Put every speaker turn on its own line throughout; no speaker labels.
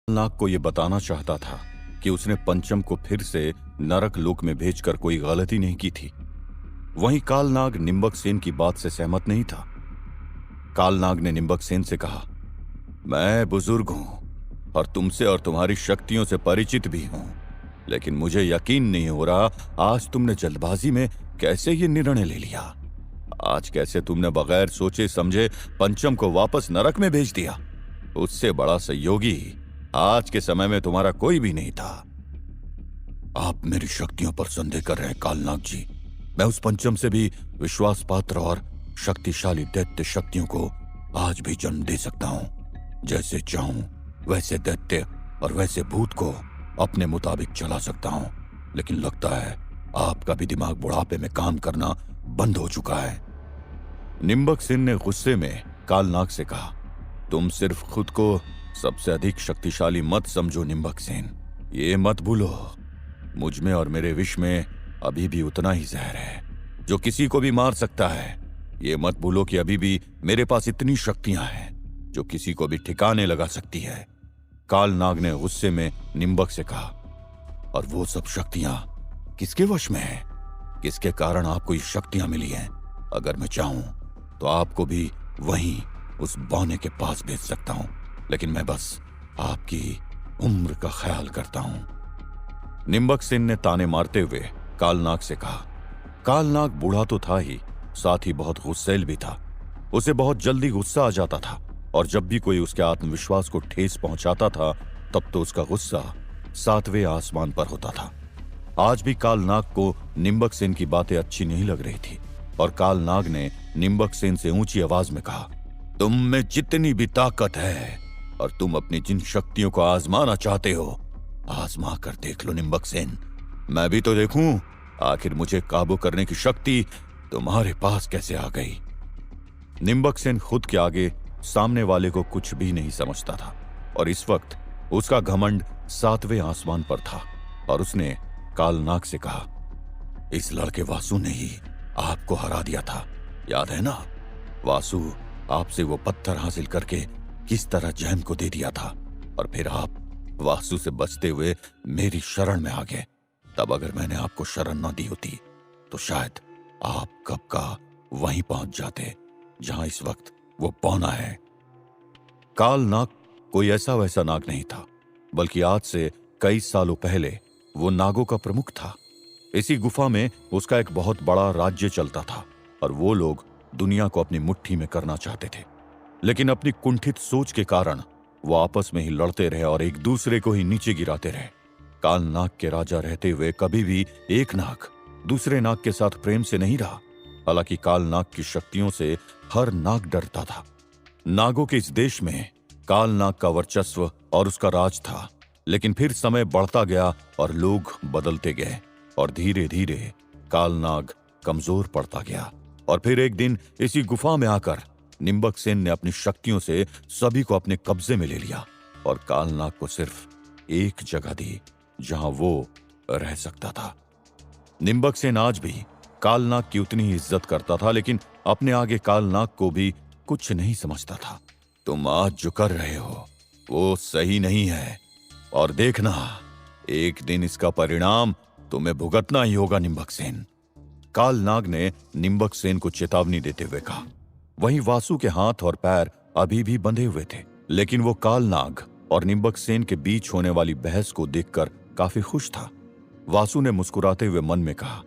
नाग को यह बताना चाहता था कि उसने पंचम को फिर से नरक लोक में भेजकर कोई गलती नहीं की थी। वहीं कालनाग निम्बक सेन की बात से सहमत नहीं था। कालनाग ने निम्बक सेन से कहा, मैं बुजुर्ग हूं और तुमसे और तुम्हारी शक्तियों से परिचित भी हूं, लेकिन मुझे यकीन नहीं हो रहा आज तुमने जल्दबाजी में कैसे ये निर्णय ले लिया। आज कैसे तुमने बगैर सोचे समझे पंचम को वापस नरक में भेज दिया। उससे बड़ा सहयोगी आज के समय में तुम्हारा कोई भी नहीं था। आप मेरी शक्तियों पर संदेह कर रहे हैं कालनाग जी। मैं उस पंचम से भी विश्वास पात्र और शक्तिशाली दैत्य शक्तियों को आज भी जन्म दे सकता हूं। जैसे चाहूं वैसे दैत्य और वैसे भूत को अपने मुताबिक चला सकता हूं। लेकिन लगता है आपका भी दिमाग बुढ़ापे में काम करना बंद हो चुका है। निम्बक सेन ने गुस्से में कालनाग से कहा, तुम सिर्फ खुद को सबसे अधिक शक्तिशाली मत समझो निम्बक सेन। ये मत भूलो मुझ में और मेरे विष में अभी भी उतना ही जहर है जो किसी को भी मार सकता है। ये मत भूलो कि अभी भी मेरे पास इतनी शक्तियां हैं जो किसी को भी ठिकाने लगा सकती है। कालनाग ने गुस्से में निम्बक से कहा, और वो सब शक्तियां किसके वश में है? किसके कारण आपको ये शक्तियां मिली हैं? अगर मैं चाहूं तो आपको भी वहीं उस बौने के पास भेज सकता हूं, लेकिन मैं बस आपकी उम्र का ख्याल करता हूं। निम्बक सेन ने ताने मारते हुए कालनाग से कहा। कालनाग बूढ़ा तो था ही, साथ ही बहुत गुस्सैल भी था। उसे बहुत जल्दी गुस्सा आ जाता था और जब भी कोई उसके आत्मविश्वास को ठेस पहुंचाता था तब तो उसका गुस्सा सातवें आसमान पर होता था। आज भी कालनाग को निम्बक सेन की बातें अच्छी नहीं लग रही थी और कालनाग ने निम्बक सेन से ऊंची आवाज में कहा, तुम में जितनी भी ताकत है और तुम अपनी जिन शक्तियों को आजमाना चाहते हो, आजमा कर देख लो निम्बक सेन। मैं भी तो देखूं आखिर मुझे काबू करने की शक्ति तुम्हारे पास कैसे आ गई। निम्बक सेन खुद के आगे सामने वाले को कुछ भी नहीं समझता था और इस वक्त उसका घमंड सातवें आसमान पर था और उसने कालनाग से कहा, इस लड़के वासु ने ही आपको हरा दिया था, याद है ना? वासु आपसे वो पत्थर हासिल करके किस तरह जैन को दे दिया था और फिर आप वासु से बचते हुए मेरी शरण में आ गए। तब अगर मैंने आपको शरण न दी होती तो शायद आप कब का वहीं पहुंच जाते जहां इस वक्त वो पौना है। कालनाग कोई ऐसा वैसा नाग नहीं था, बल्कि आज से कई सालों पहले वो नागों का प्रमुख था। इसी गुफा में उसका एक बहुत बड़ा राज्य चलता था और वो लोग दुनिया को अपनी मुट्ठी में करना चाहते थे, लेकिन अपनी कुंठित सोच के कारण वो आपस में ही लड़ते रहे और एक दूसरे को ही नीचे गिराते रहे। कालनाग के राजा रहते हुए कभी भी एक नाग दूसरे नाग के साथ प्रेम से नहीं रहा। हालांकि कालनाग की शक्तियों से हर नाग डरता था। नागों के इस देश में कालनाग का वर्चस्व और उसका राज था, लेकिन फिर समय बढ़ता गया और लोग बदलते गए और धीरे धीरे कालनाग कमजोर पड़ता गया। और फिर एक दिन इसी गुफा में आकर निम्बक सेन ने अपनी शक्तियों से सभी को अपने कब्जे में ले लिया और कालनाग को सिर्फ एक जगह दी जहां वो रह सकता था। निम्बक सेन आज भी कालनाग की उतनी ही इज्जत करता था, लेकिन अपने आगे कालनाग को भी कुछ नहीं समझता था। तुम आज जो कर रहे हो वो सही नहीं है और देखना एक दिन इसका परिणाम तुम्हें भुगतना ही होगा निम्बक सेन। कालनाग ने निम्बक सेन को चेतावनी देते हुए कहा। वहीं वासु के हाथ और पैर अभी भी बंधे हुए थे, लेकिन वो कालनाग और निम्बक सेन के बीच होने वाली बहस को देखकर काफी खुश था। वासु ने मुस्कुराते हुए मन में कहा,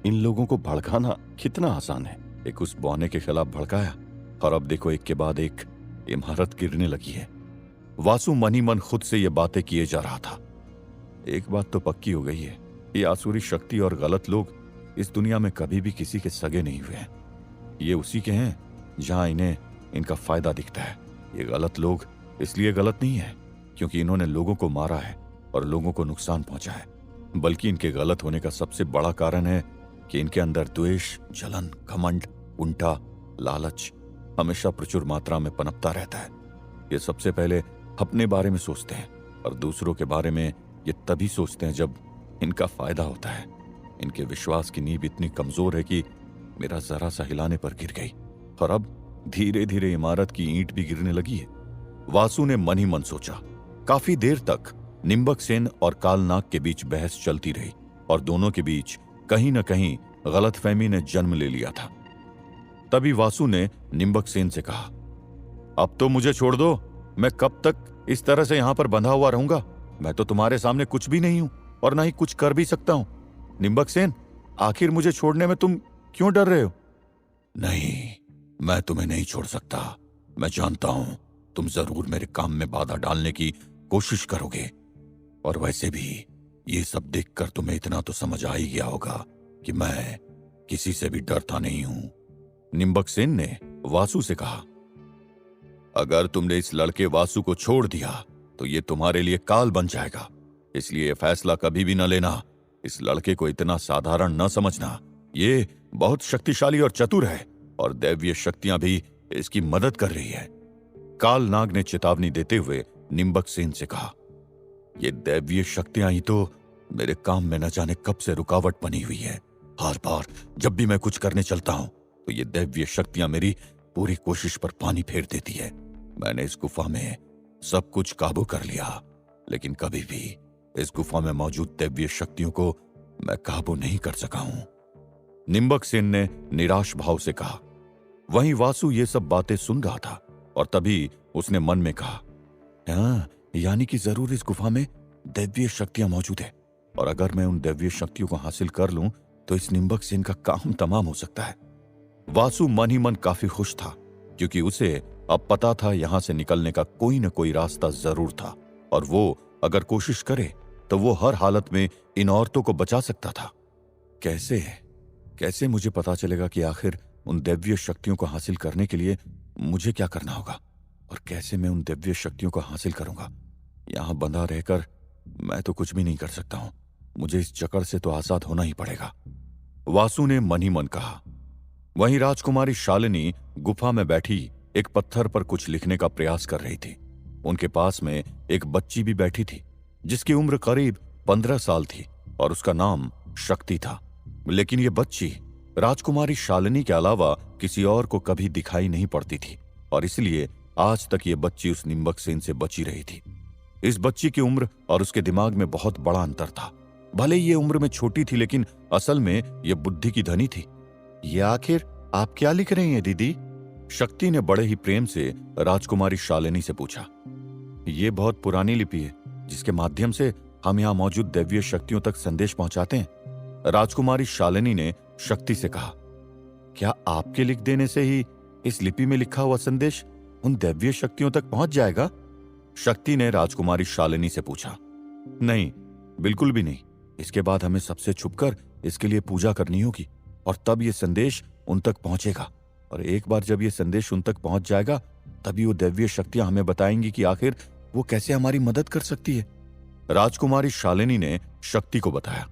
इन लोगों को भड़काना कितना आसान है। एक उस बौने के खिलाफ भड़काया और अब देखो एक के बाद एक इमारत गिरने लगी है। वासु मन ही मन खुद से ये बातें किए जा रहा था। एक बात तो पक्की हो गई है, ये आसुरी शक्ति और गलत लोग इस दुनिया में कभी भी किसी के सगे नहीं हुए हैं। ये उसी के हैं जहां इन्हें इनका फायदा दिखता है। ये गलत लोग इसलिए गलत नहीं है क्योंकि इन्होंने लोगों को मारा है और लोगों को नुकसान पहुंचा है, बल्कि इनके गलत होने का सबसे बड़ा कारण है कि इनके अंदर द्वेष, जलन, घमंड, उल्टा लालच हमेशा प्रचुर मात्रा में पनपता रहता है। ये सबसे पहले अपने बारे में सोचते हैं और दूसरों के बारे में ये तभी सोचते हैं जब इनका फायदा होता है। इनके विश्वास की नींव इतनी कमजोर है कि मेरा जरा सा हिलाने पर गिर गई और अब धीरे धीरे इमारत की ईंट भी गिरने लगी है। वासु ने मन ही मन सोचा, काफी देर तक निम्बक सेन और कालनाग के बीच बहस चलती रही और दोनों के बीच कहीं न कहीं गलतफहमी ने जन्म ले लिया था। तभी वासु ने निम्बक सेन से कहा, अब तो मुझे छोड़ दो। मैं कब तक इस तरह से यहां पर बंधा हुआ रहूंगा? मैं तो तुम्हारे सामने कुछ भी नहीं हूं और ना ही कुछ कर भी सकता हूं। निम्बक सेन, आखिर मुझे छोड़ने में तुम क्यों डर रहे हो? नहीं, मैं तुम्हें नहीं छोड़ सकता। मैं जानता हूं तुम जरूर मेरे काम में बाधा डालने की कोशिश करोगे, और वैसे भी ये सब देखकर तुम्हें इतना तो समझ आ ही गया होगा कि मैं किसी से भी डरता नहीं हूं। निम्बक सेन ने वासु से कहा, अगर तुमने इस लड़के वासु को छोड़ दिया तो ये तुम्हारे लिए काल बन जाएगा, इसलिए फैसला कभी भी न लेना। इस लड़के को इतना साधारण न समझना। ये बहुत शक्तिशाली और चतुर है और दैवीय शक्तियां भी इसकी मदद कर रही है। कालनाग ने चेतावनी देते हुए निम्बक सेन से कहा, ये दैवीय शक्तियां ही तो मेरे काम में न जाने कब से रुकावट बनी हुई है। हर बार जब भी मैं कुछ करने चलता हूं तो ये दैवीय शक्तियां मेरी पूरी कोशिश पर पानी फेर देती है। मैंने इस गुफा में सब कुछ काबू कर लिया, लेकिन कभी भी इस गुफा में मौजूद दैवीय शक्तियों को मैं काबू नहीं कर सका हूं। निम्बक सेन ने निराश भाव से कहा। वहीं वासु ये सब बातें सुन रहा था और तभी उसने मन में कहा, हाँ, यानी कि जरूर इस गुफा में दैवीय शक्तियां मौजूद है, और अगर मैं उन दैवीय शक्तियों को हासिल कर लूं तो इस निम्बक सेन का काम तमाम हो सकता है। वासु मन ही मन काफी खुश था, क्योंकि उसे अब पता था यहां से निकलने का कोई न कोई रास्ता जरूर था, और वो अगर कोशिश करे तो वो हर हालत में इन औरतों को बचा सकता था। कैसे मुझे पता चलेगा कि आखिर उन दैवीय शक्तियों को हासिल करने के लिए मुझे क्या करना होगा, और कैसे मैं उन दैवीय शक्तियों को हासिल करूंगा? यहां बंधा रहकर मैं तो कुछ भी नहीं कर सकता हूं। मुझे इस जकड़ से तो आजाद होना ही पड़ेगा, वासु ने मन ही मन कहा। वहीं राजकुमारी शालिनी गुफा में बैठी एक पत्थर पर कुछ लिखने का प्रयास कर रही थी। उनके पास में एक बच्ची भी बैठी थी, जिसकी उम्र करीब 15 साल थी और उसका नाम शक्ति था। लेकिन ये बच्ची राजकुमारी शालिनी के अलावा किसी और को कभी दिखाई नहीं पड़ती थी, और इसलिए आज तक ये बच्ची उस निम्बक सेन से बची रही थी। इस बच्ची की उम्र और उसके दिमाग में बहुत बड़ा अंतर था। भले ये उम्र में छोटी थी, लेकिन असल में ये बुद्धि की धनी थी। ये आखिर आप क्या लिख रही हैं दीदी? शक्ति ने बड़े ही प्रेम से राजकुमारी शालिनी से पूछा। ये बहुत पुरानी लिपि है, जिसके माध्यम से हम यहाँ मौजूद दैवीय शक्तियों तक संदेश पहुंचाते हैं, राजकुमारी शालिनी ने शक्ति से कहा। क्या आपके लिख देने से ही इस लिपि में लिखा हुआ संदेश उन दैवीय शक्तियों तक पहुंच जाएगा? शक्ति ने राजकुमारी शालिनी से पूछा। नहीं, बिल्कुल भी नहीं। इसके बाद हमें सबसे छुपकर इसके लिए पूजा करनी होगी, और तब ये संदेश उन तक पहुंचेगा, और एक बार जब ये संदेश उन तक पहुंच जाएगा तभी वो दैवीय शक्तियां हमें बताएंगी कि आखिर वो कैसे हमारी मदद कर सकती है। राजकुमारी शालिनी ने शक्ति को बताया।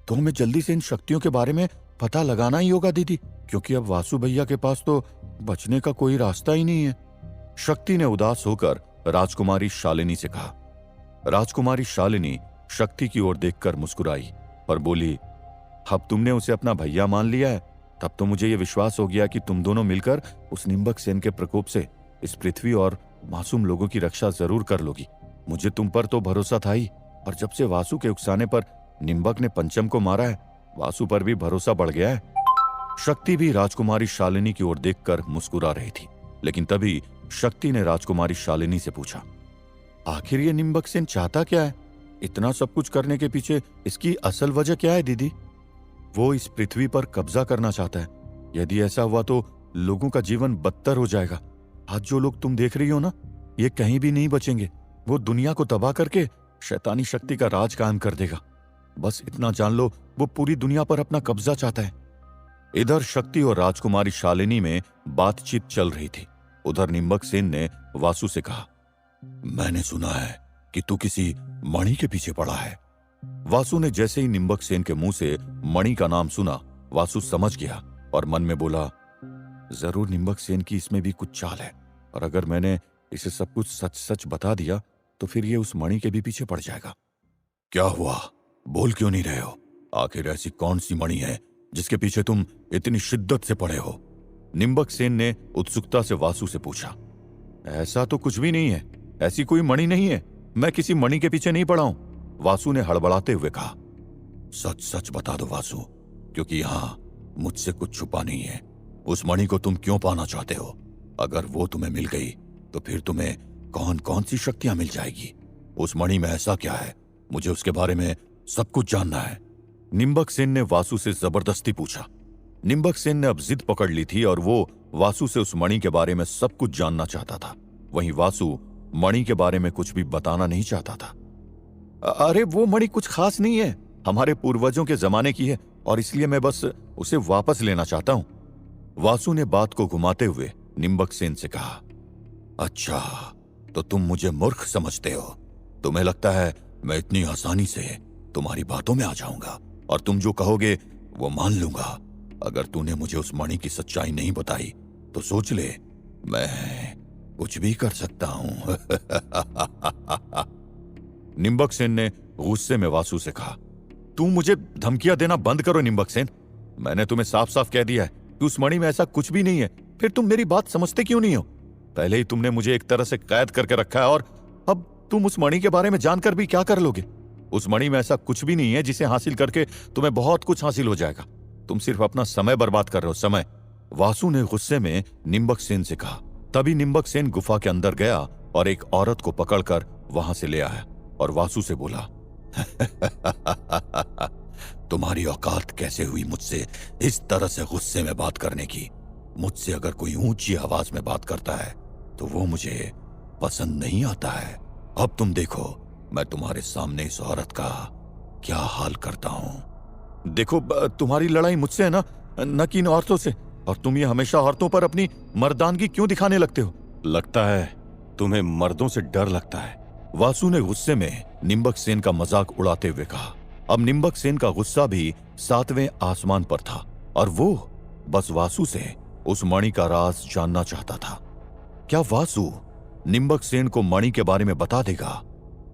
तो हमें जल्दी से इन शक्तियों के बारे में पता लगाना ही होगा दीदी, क्योंकि अब वासु भैया के पास तो बचने का कोई रास्ता ही नहीं है। शक्ति ने उदास होकर राजकुमारी शालिनी से कहा। राजकुमारी शालिनी शक्ति की ओर देखकर मुस्कुराई और बोली, अब तुमने उसे अपना भैया मान लिया है, तब तो मुझे यह विश्वास हो गया कि तुम दोनों मिलकर उस निम्बक सेन के प्रकोप से इस पृथ्वी और मासूम लोगों की रक्षा जरूर कर लोगी। मुझे तुम पर तो भरोसा था ही, और जब से वासु के उकसाने पर निम्बक ने पंचम को मारा है, वासु पर भी भरोसा बढ़ गया है। शक्ति भी राजकुमारी शालिनी की ओर देखकर मुस्कुरा रही थी, लेकिन तभी शक्ति ने राजकुमारी शालिनी से पूछा, आखिर ये निम्बक सेन चाहता क्या है? इतना सब कुछ करने के पीछे इसकी असल वजह क्या है दीदी? वो इस पृथ्वी पर कब्जा करना चाहता है। यदि ऐसा हुआ तो लोगों का जीवन बदतर हो जाएगा। आज जो लोग तुम देख रही हो ना, ये कहीं भी नहीं बचेंगे। वो दुनिया को तबाह करके शैतानी शक्ति का राज कायम कर देगा। बस इतना जान लो, वो पूरी दुनिया पर अपना कब्जा चाहता है। इधर शक्ति और राजकुमारी शालिनी में बातचीत चल रही थी। उधर निम्बक सेन ने वासु से कहा, मैंने सुना है कि तू किसी मणि के पीछे पड़ा है। वासु ने जैसे ही निम्बक सेन के मुंह से मणि का नाम सुना, वासु समझ गया और मन में बोला, जरूर निम्बक सेन की इसमें भी कुछ चाल है, और अगर मैंने इसे सब कुछ सच सच बता दिया तो फिर ये उस मणि के भी पीछे पड़ जाएगा। क्या हुआ, बोल क्यों नहीं रहे हो? आखिर ऐसी कौन सी मणि है जिसके पीछे तुम इतनी शिद्दत से पड़े हो? निम्बक सेन ने उत्सुकता से वासु से पूछा। ऐसा तो कुछ भी नहीं है, ऐसी कोई मणि नहीं है। मैं किसी मणि के पीछे नहीं पड़ा हूं, वासु ने हड़बड़ाते हुए कहा। सच सच बता दो वासु, क्योंकि यहां मुझसे कुछ छुपा नहीं है। उस मणि को तुम क्यों पाना चाहते हो? अगर वो तुम्हें मिल गई तो फिर तुम्हें कौन कौन सी शक्तियां मिल जाएगी? उस मणि में ऐसा क्या है? मुझे उसके बारे में सब कुछ जानना है। निम्बक सेन ने वासु से जबरदस्ती पूछा। निम्बक सेन ने अब जिद पकड़ ली थी और वो वासु से उस मणि के बारे में सब कुछ जानना चाहता था। वहीं वासु मणि के बारे में कुछ भी बताना नहीं चाहता था। अरे वो मणि कुछ खास नहीं है, हमारे पूर्वजों के जमाने की है और इसलिए मैं बस उसे वापस लेना चाहता हूं। वासु ने बात को घुमाते हुए निम्बक सेन से कहा। अच्छा, तो तुम मुझे मूर्ख समझते हो? तुम्हें लगता है मैं इतनी आसानी से तुम्हारी बातों में आ जाऊंगा और तुम जो कहोगे वो मान लूंगा? अगर तूने मुझे उस मणि की सच्चाई नहीं बताई तो सोच ले, मैं कुछ भी कर सकता हूं। निम्बक सेन ने गुस्से में वासु से कहा। तू मुझे धमकियां देना बंद करो निम्बक सेन। मैंने तुम्हें साफ साफ कह दिया है कि उस मणि में ऐसा कुछ भी नहीं है, फिर तुम मेरी बात समझते क्यों नहीं हो? पहले ही तुमने मुझे एक तरह से कैद करके रखा है और अब तुम उस मणि के बारे में जानकर भी क्या कर लोगे? उस मणि में ऐसा कुछ भी नहीं है जिसे हासिल करके तुम्हें बहुत कुछ हासिल हो जाएगा। तुम सिर्फ अपना समय बर्बाद कर रहे हो, समय। वासु ने गुस्से में निम्बक सेन से कहा। तभी निम्बक सेन गुफा के अंदर गया और एक औरत को पकड़कर वहां से ले आया और वासु से बोला। तुम्हारी औकात कैसे हुई मुझसे इस तरह से गुस्से में बात करने की? मुझसे अगर कोई ऊंची आवाज में बात करता है तो वो मुझे पसंद नहीं आता है। अब तुम देखो मैं तुम्हारे सामने इस औरत का क्या हाल करता हूं। देखो, तुम्हारी लड़ाई मुझसे है ना, न कि इन औरतों से। और तुम ये हमेशा औरतों पर अपनी मर्दानगी क्यों दिखाने लगते हो? लगता है तुम्हें मर्दों से डर लगता है, वासु ने गुस्से में निम्बक सेन का मजाक उड़ाते हुए कहा। अब निम्बक सेन का गुस्सा भी 7वें आसमान पर था और वो बस वासु से उस मणि का राज जानना चाहता था। क्या वासु निम्बक सेन को मणि के बारे में बता देगा?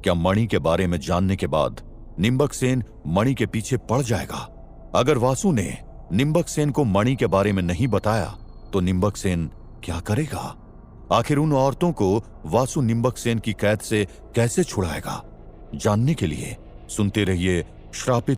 क्या मणि के बारे में जानने के बाद निम्बक सेन मणि के पीछे पड़ जाएगा? अगर वासु ने निम्बक सेन को मणि के बारे में नहीं बताया तो निम्बक सेन क्या करेगा? आखिर उन औरतों को वासु निम्बक सेन की कैद से कैसे छुड़ाएगा? जानने के लिए सुनते रहिए श्रापित